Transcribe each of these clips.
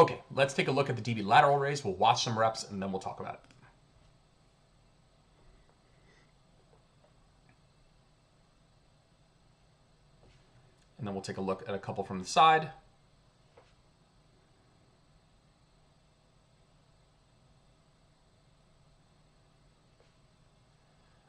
Okay, let's take a look at the DB lateral raise. We'll watch some reps, and then we'll talk about it. And then we'll take a look at a couple from the side.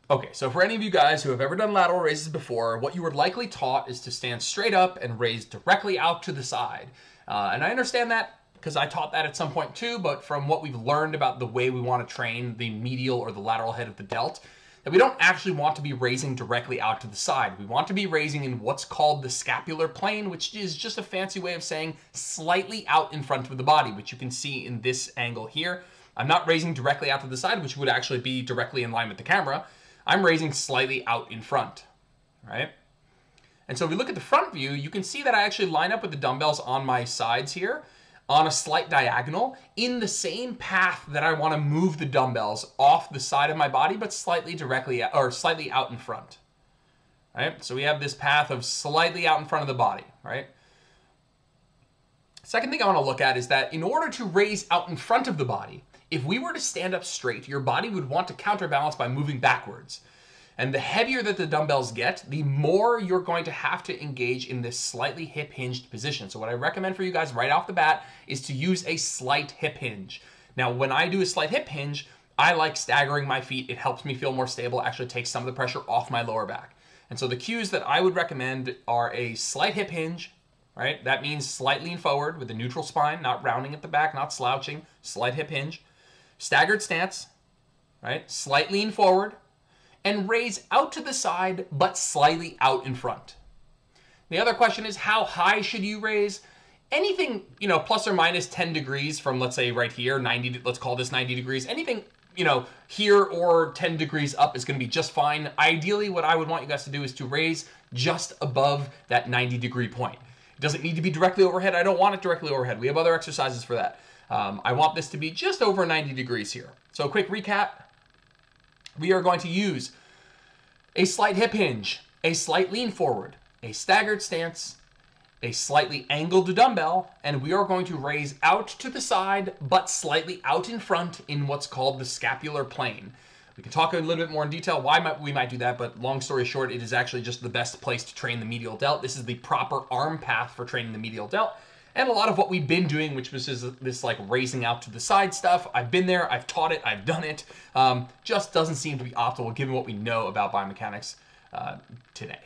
Okay, so for any of you guys who have ever done lateral raises before, what you were likely taught is to stand straight up and raise directly out to the side. And I understand that because I taught that at some point too, but from what we've learned about the way we want to train the medial or the lateral head of the delt, that we don't actually want to be raising directly out to the side. We want to be raising in what's called the scapular plane, which is just a fancy way of saying slightly out in front of the body, which you can see in this angle here. I'm not raising directly out to the side, which would actually be directly in line with the camera. I'm raising slightly out in front, right? And so if we look at the front view, you can see that I actually line up with the dumbbells on my sides here on a slight diagonal in the same path that I want to move the dumbbells off the side of my body, but slightly directly or slightly out in front, right? So we have this path of slightly out in front of the body, right? Second thing I want to look at is that in order to raise out in front of the body, if we were to stand up straight, your body would want to counterbalance by moving backwards. And the heavier that the dumbbells get, the more you're going to have to engage in this slightly hip-hinged position. So what I recommend for you guys right off the bat is to use a slight hip hinge. Now, when I do a slight hip hinge, I like staggering my feet. It helps me feel more stable, actually takes some of the pressure off my lower back. And so the cues that I would recommend are a slight hip hinge, right? That means slight lean forward with a neutral spine, not rounding at the back, not slouching, slight hip hinge. Staggered stance, right? Slight lean forward, and raise out to the side, but slightly out in front. The other question is, how high should you raise? Anything, plus or minus 10 degrees from, let's say right here, 90, let's call this 90 degrees. Anything, here or 10 degrees up is going to be just fine. Ideally, what I would want you guys to do is to raise just above that 90-degree point. It doesn't need to be directly overhead. I don't want it directly overhead. We have other exercises for that. I want this to be just over 90 degrees here. So quick recap. We are going to use a slight hip hinge, a slight lean forward, a staggered stance, a slightly angled dumbbell, and we are going to raise out to the side, but slightly out in front in what's called the scapular plane. We can talk a little bit more in detail why we might do that, but long story short, it is actually just the best place to train the medial delt. This is the proper arm path for training the medial delt. And a lot of what we've been doing, which was this like raising out to the side stuff, I've been there, I've taught it, I've done it, just doesn't seem to be optimal given what we know about biomechanics today.